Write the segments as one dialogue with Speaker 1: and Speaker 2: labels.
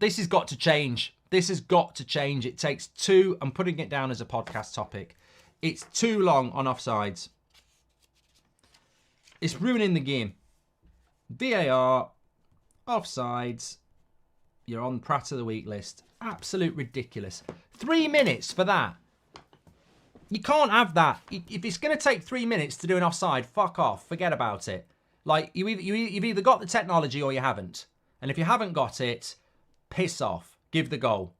Speaker 1: This has got to change. This has got to change. It takes too, I'm putting it down as a podcast topic. It's too long on offsides. It's ruining the game. VAR, offsides, you're on Pratt of the Week list. Absolute ridiculous. 3 minutes for that. You can't have that. If it's going to take 3 minutes to do an offside, fuck off. Forget about it. Like, you've either got the technology or you haven't. And if you haven't got it, piss off. Give the goal.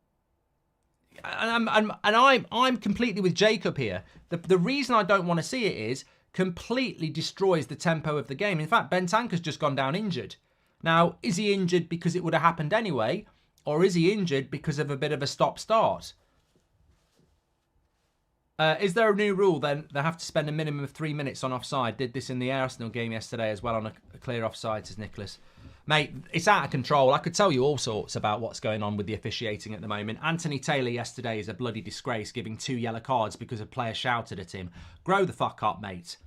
Speaker 1: And I'm completely with Jacob here. The reason I don't want to see it is completely destroys the tempo of the game. In fact, Bentanker's just gone down injured. Now, is he injured because it would have happened anyway? Or is he injured because of a bit of a stop-start? Is there a new rule then? They have to spend a minimum of 3 minutes on offside. Did this in the Arsenal game yesterday as well on a clear offside, says Nicholas. Mate, it's out of control. I could tell you all sorts about what's going on with the officiating at the moment. Anthony Taylor yesterday is a bloody disgrace, giving 2 yellow cards because a player shouted at him. Grow the fuck up, mate.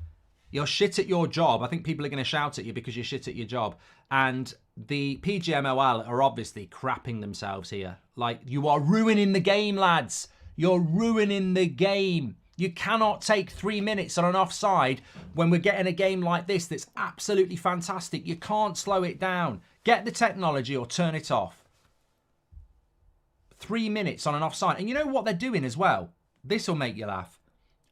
Speaker 1: You're shit at your job. I think people are going to shout at you because you're shit at your job. And the PGMOL are obviously crapping themselves here. Like, you are ruining the game, lads. You're ruining the game. You cannot take 3 minutes on an offside when we're getting a game like this that's absolutely fantastic. You can't slow it down. Get the technology or turn it off. 3 minutes on an offside. And you know what they're doing as well? This will make you laugh.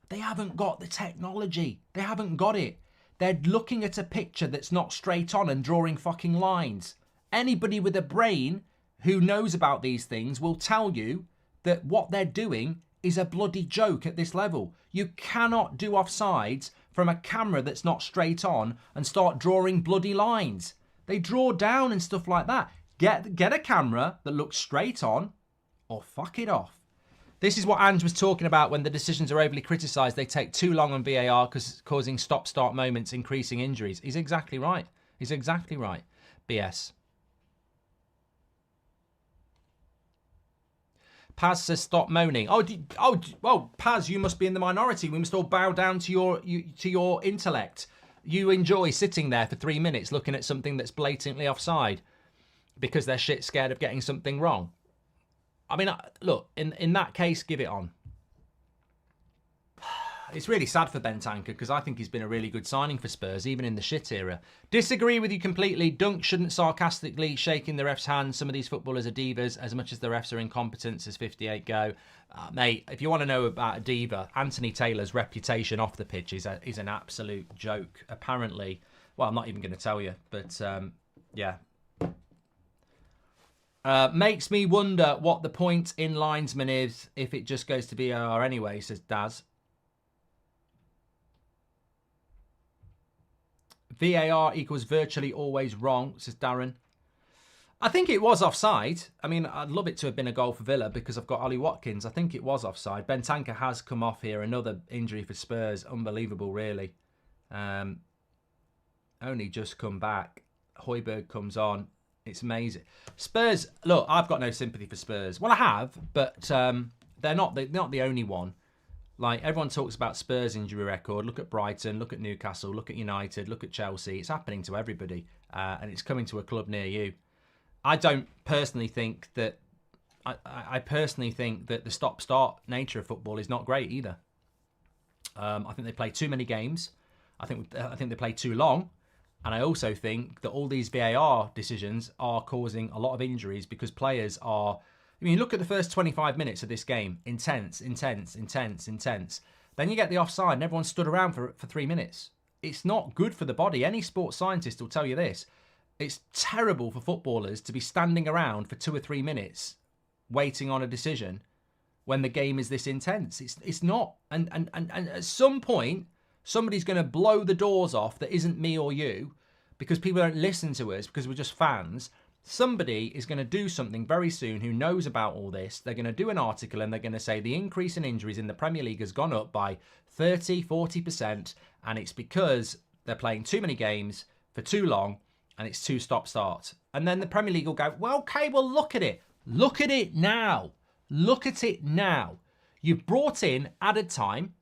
Speaker 1: They haven't got the technology. They haven't got it. They're looking at a picture that's not straight on and drawing fucking lines. Anybody with a brain who knows about these things will tell you that what they're doing is a bloody joke at this level. You cannot do offsides from a camera that's not straight on and start drawing bloody lines. They draw down and stuff like that. Get a camera that looks straight on or fuck it off. This is what Ange was talking about when the decisions are overly criticised. They take too long on VAR because causing stop-start moments, increasing injuries. He's exactly right. He's exactly right. BS. Paz says, stop moaning. Well, Paz, you must be in the minority. We must all bow down to your intellect. You enjoy sitting there for 3 minutes looking at something that's blatantly offside because they're shit scared of getting something wrong. I mean, look, in that case, give it on. It's really sad for Bentanker because I think he's been a really good signing for Spurs, even in the shit era. Disagree with you completely. Dunk shouldn't sarcastically shaking the ref's hand. Some of these footballers are divas as much as the refs are incompetent, says 58 Go. Mate, if you want to know about a diva, Anthony Taylor's reputation off the pitch is an absolute joke. Apparently, well, I'm not even going to tell you, but yeah. Makes me wonder what the point in linesman is if it just goes to VAR anyway, says Daz. VAR equals virtually always wrong, says Darren. I think it was offside. I mean, I'd love it to have been a goal for Villa because I've got Ollie Watkins. I think it was offside. Bentanker has come off here. Another injury for Spurs. Unbelievable, really. Only just come back. Højbjerg comes on. It's amazing. Spurs, look, I've got no sympathy for Spurs. Well, I have, but they're not the only one. Like, everyone talks about Spurs' injury record. Look at Brighton, look at Newcastle, look at United, look at Chelsea. It's happening to everybody, and it's coming to a club near you. I don't personally think that... I personally think that the stop-start nature of football is not great either. I think they play too many games. I think they play too long. And I also think that all these VAR decisions are causing a lot of injuries because players are... I mean, look at the first 25 minutes of this game. Intense. Then you get the offside and everyone stood around for 3 minutes. It's not good for the body. Any sports scientist will tell you this. It's terrible for footballers to be standing around for 2 or 3 minutes waiting on a decision when the game is this intense. It's not. And at some point, somebody's going to blow the doors off that isn't me or you because people don't listen to us because we're just fans. Somebody is going to do something very soon who knows about all this. They're going to do an article and they're going to say the increase in injuries in the Premier League has gone up by 30, 40%, and it's because they're playing too many games for too long and it's too stop-start. And then the Premier League will go, well, okay, well, look at it. Look at it now. Look at it now. You've brought in added time.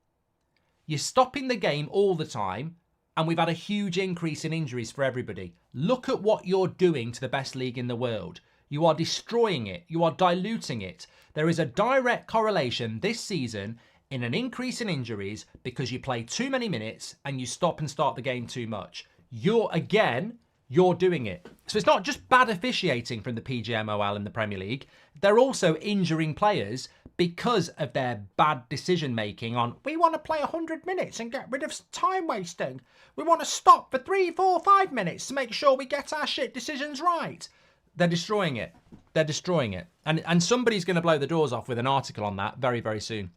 Speaker 1: You're stopping the game all the time. And we've had a huge increase in injuries for everybody. Look at what you're doing to the best league in the world. You are destroying it. You are diluting it. There is a direct correlation this season in an increase in injuries because you play too many minutes and you stop and start the game too much. You're doing it. So it's not just bad officiating from the PGMOL and the Premier League. They're also injuring players because of their bad decision making on, we want to play 100 minutes and get rid of time wasting. We want to stop for 3, 4, 5 minutes to make sure we get our shit decisions right. They're destroying it. They're destroying it. And somebody's going to blow the doors off with an article on that very, very soon.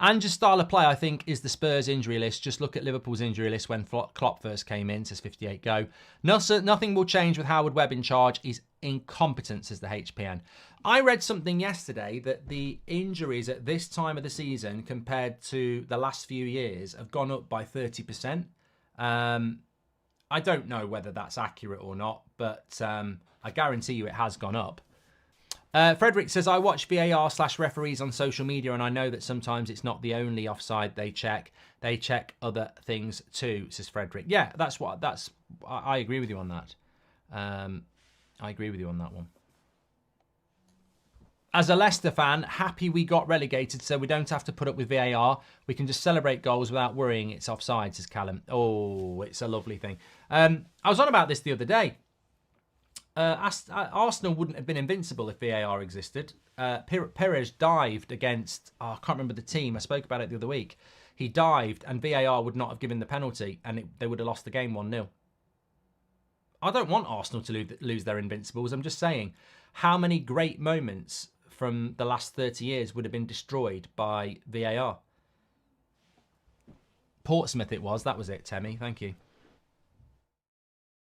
Speaker 1: Ange's style of play, I think, is the Spurs injury list. Just look at Liverpool's injury list when Klopp first came in, says 58 Go. Nothing will change with Howard Webb in charge. He's incompetent, says the HPN. I read something yesterday that the injuries at this time of the season compared to the last few years have gone up by 30%. I don't know whether that's accurate or not, but I guarantee you it has gone up. Frederick says, I watch VAR/referees on social media and I know that sometimes it's not the only offside they check. They check other things too, says Frederick. Yeah, I agree with you on that. I agree with you on that one. As a Leicester fan, happy we got relegated so we don't have to put up with VAR. We can just celebrate goals without worrying it's offside, says Callum. Oh, it's a lovely thing. I was on about this the other day. Arsenal wouldn't have been invincible if VAR existed. Perez dived against, I can't remember the team. I spoke about it the other week. He dived and VAR would not have given the penalty and they would have lost the game 1-0. I don't want Arsenal to lose their invincibles. I'm just saying how many great moments from the last 30 years would have been destroyed by VAR. Portsmouth it was. That was it, Temmie. Thank you.